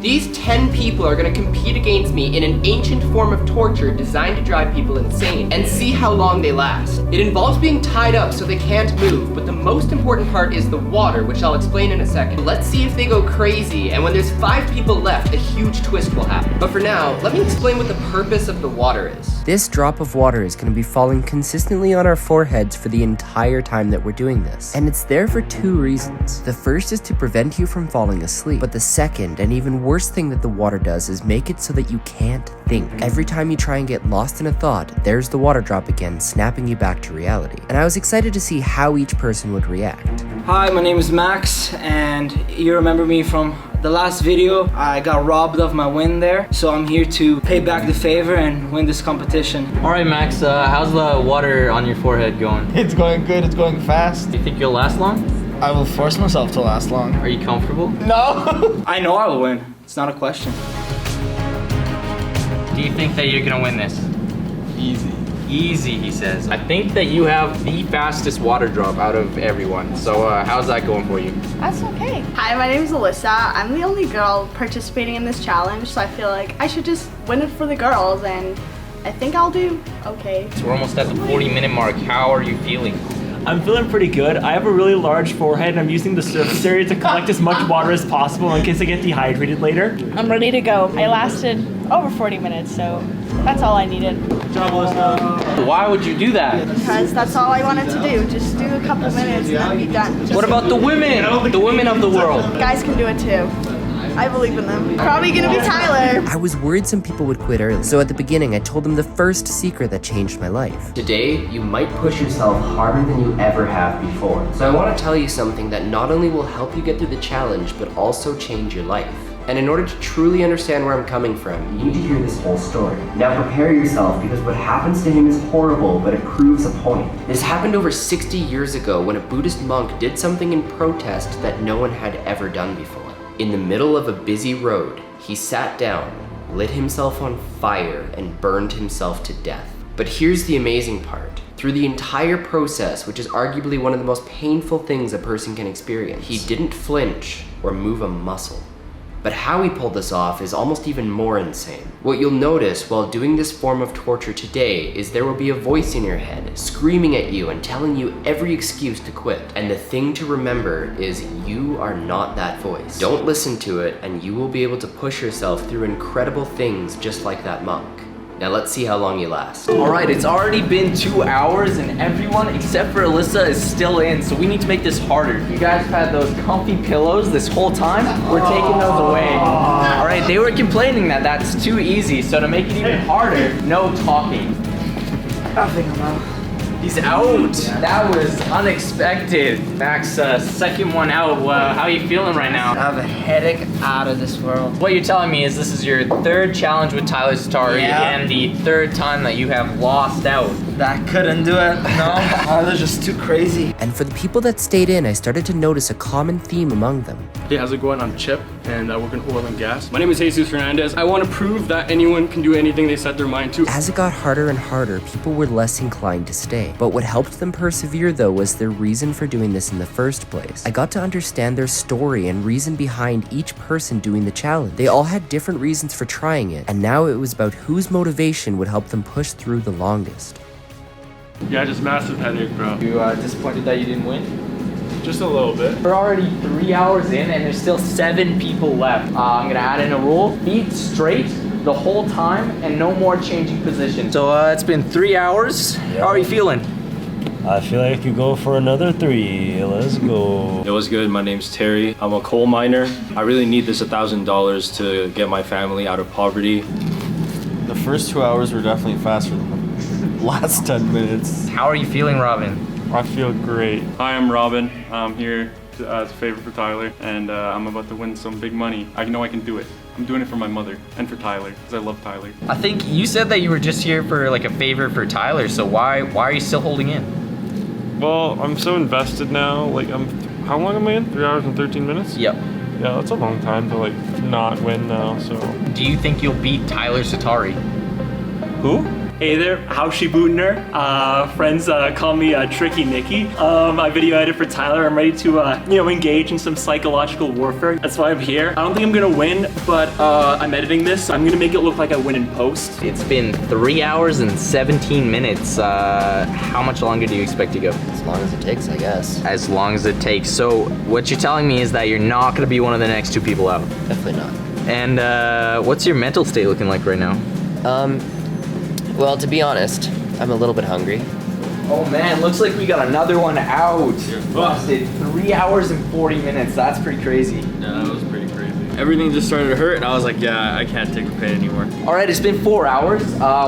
These 10 people are gonna compete against me in an ancient form of torture designed to drive people insane and see how long they last. It involves being tied up so they can't move, but the most important part is the water, which I'll explain in a second. Let's see if they go crazy, and when there's 5 people left, a huge twist will happen. But for now, let me explain what the purpose of the water is. This drop of water is gonna be falling consistently on our foreheads for the entire time that we're doing this. And it's there for 2 reasons. The first is to prevent you from falling asleep, but the second, and even worst thing that the water does is make it so that you can't think. Every time you try and get lost in a thought, there's the water drop again, snapping you back to reality. And I was excited to see how each person would react. Hi, my name is Max, and you remember me from the last video. I got robbed of my win there, so I'm here to pay back the favor and win this competition. All right, Max, how's the water on your forehead going? It's going good, it's going fast. Do you think you'll last long? I will force myself to last long. Are you comfortable? No! I know I will win. It's not a question. Do you think that you're gonna win this? Easy. Easy, he says. I think that you have the fastest water drop out of everyone. So how's that going for you? That's okay. Hi, my name is Alyssa. I'm the only girl participating in this challenge, so I feel like I should just win it for the girls, and I think I'll do okay. So we're almost at the 40-minute mark. How are you feeling? I'm feeling pretty good. I have a really large forehead and I'm using the surface area to collect as much water as possible in case I get dehydrated later. I'm ready to go. I lasted over 40 minutes, so that's all I needed. Good job, Alyssa. Why would you do that? Because that's all I wanted to do. Just do a couple minutes and then be done. What about the women? The women of the world. Guys can do it too. I believe in them. Probably gonna be Tyler. I was worried some people would quit early, so at the beginning I told them the first secret that changed my life. Today, you might push yourself harder than you ever have before. So I want to tell you something that not only will help you get through the challenge, but also change your life. And in order to truly understand where I'm coming from, you need to hear this whole story. Now prepare yourself, because what happens to him is horrible, but it proves a point. This happened over 60 years ago when a Buddhist monk did something in protest that no one had ever done before. In the middle of a busy road, he sat down, lit himself on fire, and burned himself to death. But here's the amazing part. Through the entire process, which is arguably one of the most painful things a person can experience, he didn't flinch or move a muscle. But how he pulled this off is almost even more insane. What you'll notice while doing this form of torture today is there will be a voice in your head screaming at you and telling you every excuse to quit. And the thing to remember is you are not that voice. Don't listen to it, and you will be able to push yourself through incredible things just like that monk. Now let's see how long you last. All right, it's already been 2 hours and everyone except for Alyssa is still in, so we need to make this harder. You guys have had those comfy pillows this whole time. We're taking those away. All right, they were complaining that that's too easy, so to make it even harder, no talking. I think I'm out. He's out. That was unexpected. Max, second one out. How are you feeling right now? I have a headache out of this world. What you're telling me is this is your 3rd challenge with Tyler Satari and the 3rd time that you have lost out. That couldn't do it, no? Tyler's just too crazy. And for the people that stayed in, I started to notice a common theme among them. Hey, how's it going? I'm Chip, and I work in oil and gas. My name is Jesus Fernandez. I want to prove that anyone can do anything they set their mind to. As it got harder and harder, people were less inclined to stay. But what helped them persevere, though, was their reason for doing this in the first place. I got to understand their story and reason behind each person doing the challenge. They all had different reasons for trying it, and now it was about whose motivation would help them push through the longest. Yeah, just massive headache, bro. You disappointed that you didn't win? Just a little bit. We're already 3 hours in and there's still 7 people left. I'm gonna add in a rule. Feet straight the whole time and no more changing position. So it's been 3 hours. How are you feeling? I feel like you go for another 3. Let's go. It was good. My name's Terry. I'm a coal miner. I really need this $1,000 to get my family out of poverty. The first 2 hours were definitely faster than the last 10 minutes. How are you feeling, Robin? I feel great. Hi, I'm Robin. I'm here as a favor for Tyler, and I'm about to win some big money. I know I can do it. I'm doing it for my mother and for Tyler, because I love Tyler. I think you said that you were just here for like a favor for Tyler, so why are you still holding in? Well, I'm so invested now. Like, how long am I in? 3 hours and 13 minutes? Yep. Yeah, that's a long time to like not win now, so. Do you think you'll beat Tyler Satari? Who? Hey there, how's she booting her? Friends call me Tricky Nicky. I video edit for Tyler. I'm ready to, engage in some psychological warfare. That's why I'm here. I don't think I'm gonna win, but I'm editing this. So I'm gonna make it look like I win in post. It's been 3 hours and 17 minutes. How much longer do you expect to go? As long as it takes, I guess. As long as it takes. So what you're telling me is that you're not gonna be one of the next 2 people out. Definitely not. And what's your mental state looking like right now? Well, to be honest, I'm a little bit hungry. Oh man, looks like we got another one out. Busted. 3 hours and 40 minutes. That's pretty crazy. Yeah, that was pretty crazy. Everything just started to hurt, and I was like, yeah, I can't take the pain anymore. All right, it's been 4 hours.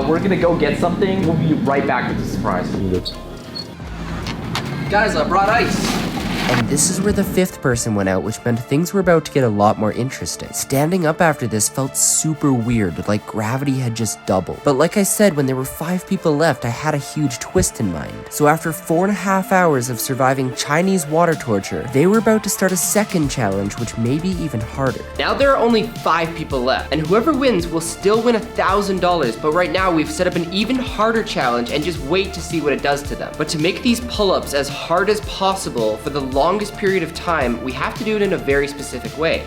We're gonna go get something. We'll be right back with the surprise. Guys, I brought ice. And this is where the 5th person went out, which meant things were about to get a lot more interesting. Standing up after this felt super weird, like gravity had just doubled. But like I said, when there were 5 people left, I had a huge twist in mind. So after 4.5 hours of surviving Chinese water torture, they were about to start a second challenge, which may be even harder. Now there are only 5 people left, and whoever wins will still win $1,000, but right now we've set up an even harder challenge and just wait to see what it does to them. But to make these pull-ups as hard as possible for the longest period of time, we have to do it in a very specific way.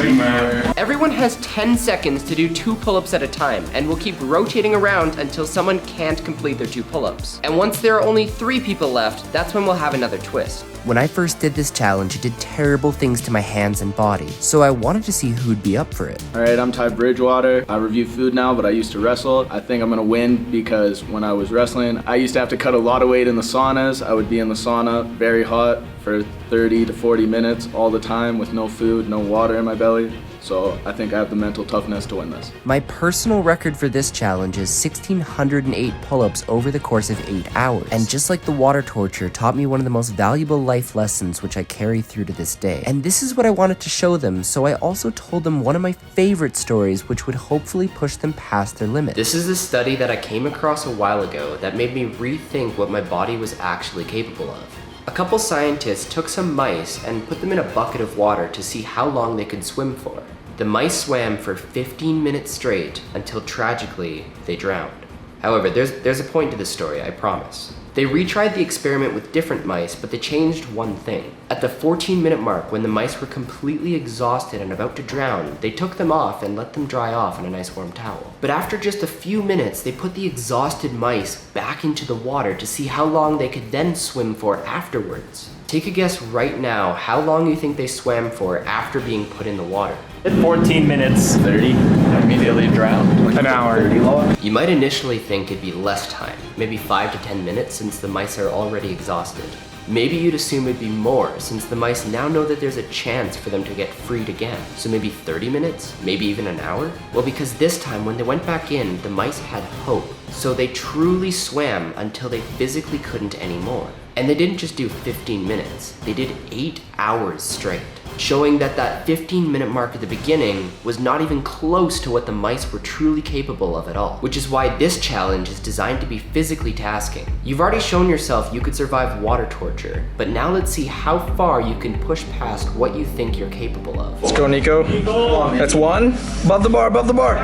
Big man. Everyone has 10 seconds to do 2 pull-ups at a time, and we'll keep rotating around until someone can't complete their 2 pull-ups. And once there are only 3 people left, that's when we'll have another twist. When I first did this challenge, it did terrible things to my hands and body, so I wanted to see who'd be up for it. Alright, I'm Ty Bridgewater. I review food now, but I used to wrestle. I think I'm gonna win because when I was wrestling, I used to have to cut a lot of weight in the saunas. I would be in the sauna, very hot, for 30 to 40 minutes all the time with no food, no water in my belly. So I think I have the mental toughness to win this. My personal record for this challenge is 1,608 pull-ups over the course of 8 hours. And just like the water torture taught me one of the most valuable life lessons which I carry through to this day. And this is what I wanted to show them, so I also told them one of my favorite stories which would hopefully push them past their limit. This is a study that I came across a while ago that made me rethink what my body was actually capable of. A couple scientists took some mice and put them in a bucket of water to see how long they could swim for. The mice swam for 15 minutes straight until tragically they drowned. However, there's a point to this story, I promise. They retried the experiment with different mice, but they changed one thing. At the 14-minute mark, when the mice were completely exhausted and about to drown, they took them off and let them dry off in a nice warm towel. But after just a few minutes, they put the exhausted mice back into the water to see how long they could then swim for afterwards. Take a guess right now how long you think they swam for after being put in the water. 14 minutes. 30. Immediately drowned. An hour. You might initially think it'd be less time, maybe 5 to 10 minutes since the mice are already exhausted. Maybe you'd assume it'd be more since the mice now know that there's a chance for them to get freed again. So maybe 30 minutes, maybe even an hour? Well, because this time when they went back in, the mice had hope. So they truly swam until they physically couldn't anymore. And they didn't just do 15 minutes, they did 8 hours straight, showing that 15-minute mark at the beginning was not even close to what the mice were truly capable of at all. Which is why this challenge is designed to be physically tasking. You've already shown yourself you could survive water torture, but now let's see how far you can push past what you think you're capable of. Let's go, Nico. That's 1. Above the bar, above the bar.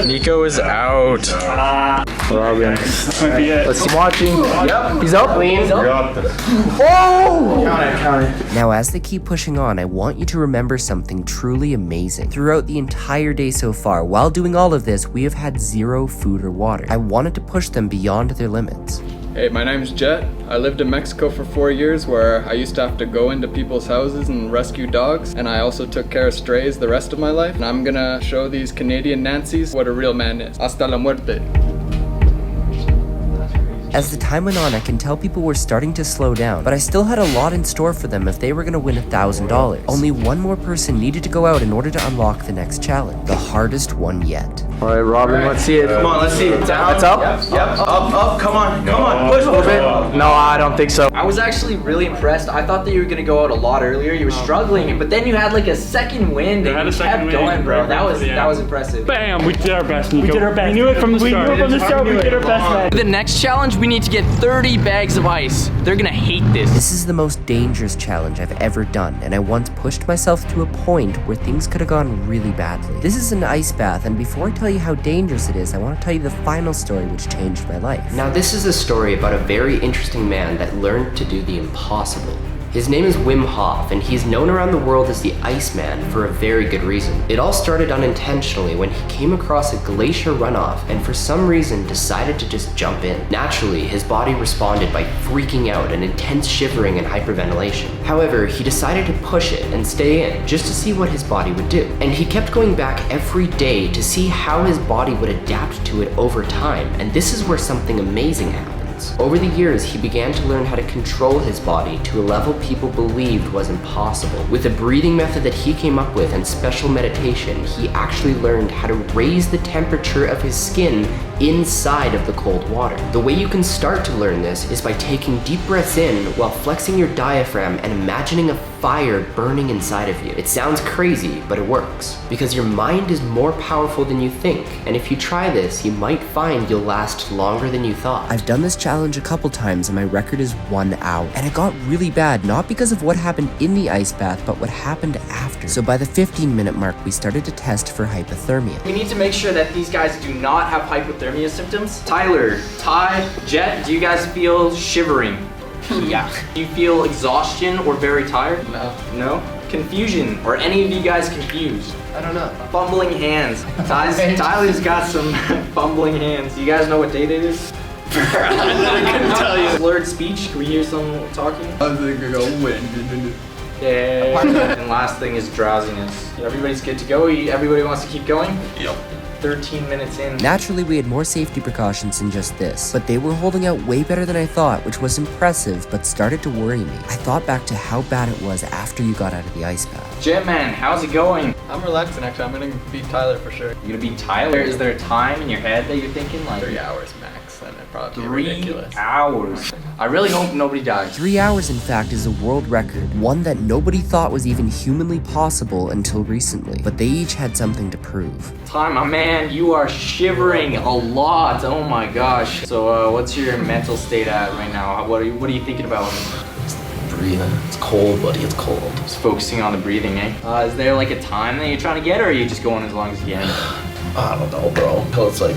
Nico is out. Robin. Let's see. Watching. Yep. He's up. He's up. Oh! Count it. Now, as they keep pushing on, I want you to remember something truly amazing. Throughout the entire day so far, while doing all of this, we have had 0 food or water. I wanted to push them beyond their limits. Hey, my name's Jet. I lived in Mexico for 4 years where I used to have to go into people's houses and rescue dogs, and I also took care of strays the rest of my life. And I'm gonna show these Canadian Nancys what a real man is. Hasta la muerte. As the time went on, I can tell people were starting to slow down, but I still had a lot in store for them if they were gonna win $1,000. Only one more person needed to go out in order to unlock the next challenge, the hardest one yet. All right, Robin, let's see it. Come on, let's see it. Down. It's up? Yep. Up. Come on. Push a little bit. No, I don't think so. I was actually really impressed. I thought that you were gonna go out a lot earlier. You were struggling, but then you had like a second wind and you kept going, bro. That was impressive. Bam! We did our best, Nico. We did our best. We knew it from the start. We did our best, man. The next challenge, we need to get 30 bags of ice. They're gonna hate this. This is the most dangerous challenge I've ever done, and I once pushed myself to a point where things could have gone really badly. This is an ice bath, and before I tell you how dangerous it is, I want to tell you the final story which changed my life. Now, this is a story about a very interesting man that learned to do the impossible. His name is Wim Hof, and he's known around the world as the Iceman for a very good reason. It all started unintentionally when he came across a glacier runoff and for some reason decided to just jump in. Naturally, his body responded by freaking out and intense shivering and hyperventilation. However, he decided to push it and stay in just to see what his body would do. And he kept going back every day to see how his body would adapt to it over time, and this is where something amazing happened. Over the years, he began to learn how to control his body to a level people believed was impossible. With a breathing method that he came up with and special meditation, he actually learned how to raise the temperature of his skin inside of the cold water. The way you can start to learn this is by taking deep breaths in while flexing your diaphragm and imagining a fire burning inside of you. It sounds crazy, but it works. Because your mind is more powerful than you think, and if you try this, you might find you'll last longer than you thought. I've done this challenge a couple times and my record is 1 hour. And it got really bad, not because of what happened in the ice bath, but what happened after. So by the 15-minute mark, we started to test for hypothermia. We need to make sure that these guys do not have hypothermia symptoms. Tyler, Ty, Jet, do you guys feel shivering? Yeah. Do you feel exhaustion or very tired? No. No? Confusion? Or any of you guys confused? I don't know. Fumbling hands. Tyler's got some fumbling hands. Do you guys know what date it is? I couldn't tell you. Slurred speech? Can we hear someone talking? I think I got wind. Yeah. And last thing is drowsiness. Everybody's good to go? Everybody wants to keep going? Yep. 13 minutes in. Naturally, we had more safety precautions than just this, but they were holding out way better than I thought, which was impressive, but started to worry me. I thought back to how bad it was after you got out of the ice bath. Jetman, how's it going? I'm relaxing actually. I'm gonna beat Tyler for sure. You gonna beat Tyler? Is there a time in your head that you're thinking like 3 hours max, and it probably 3 ridiculous. hours? I really hope nobody dies. 3 hours, in fact, is a world record, one that nobody thought was even humanly possible until recently, but they each had something to prove. Ty, my man, you are shivering a lot. Oh my gosh. So what's your mental state at right now? What are you thinking about? Breathing. It's cold, buddy. It's cold. Just focusing on the breathing, eh? Is there like a time that you're trying to get, or are you just going as long as you can? I don't know, bro. Until it's like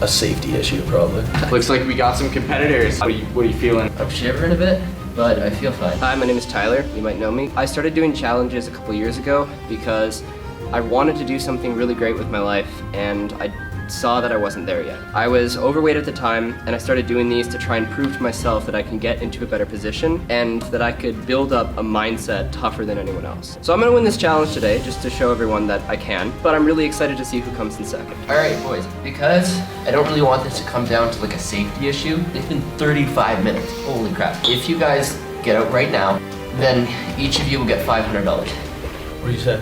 a safety issue, probably. Looks like we got some competitors. What are you feeling? I'm shivering a bit, but I feel fine. Hi, my name is Tyler. You might know me. I started doing challenges a couple years ago because I wanted to do something really great with my life, and I saw that I wasn't there yet. I was overweight at the time, and I started doing these to try and prove to myself that I can get into a better position and that I could build up a mindset tougher than anyone else. So I'm gonna win this challenge today just to show everyone that I can, but I'm really excited to see who comes in second. All right, boys, because I don't really want this to come down to like a safety issue, it's been 35 minutes. Holy crap. If you guys get out right now, then each of you will get $500. What do you say?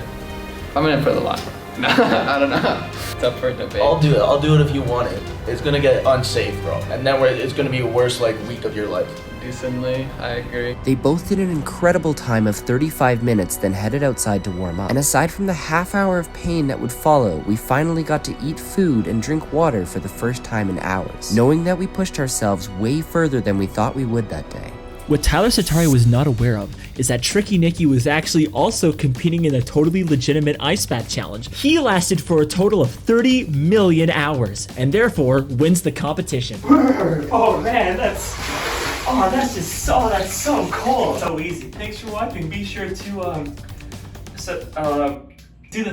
I'm in for the lot. I don't know. It's up for debate. I'll do it. I'll do it if you want it. It's gonna get unsafe, bro. And then it's gonna be a worst week of your life. Decently, I agree. They both did an incredible time of 35 minutes, then headed outside to warm up. And aside from the half hour of pain that would follow, we finally got to eat food and drink water for the first time in hours, knowing that we pushed ourselves way further than we thought we would that day. What Tyler Satari was not aware of is that Tricky Nicky was actually also competing in a totally legitimate ice bath challenge. He lasted for a total of 30 million hours and therefore wins the competition. Oh man, that's so cool. So easy. Thanks for watching. Be sure to do the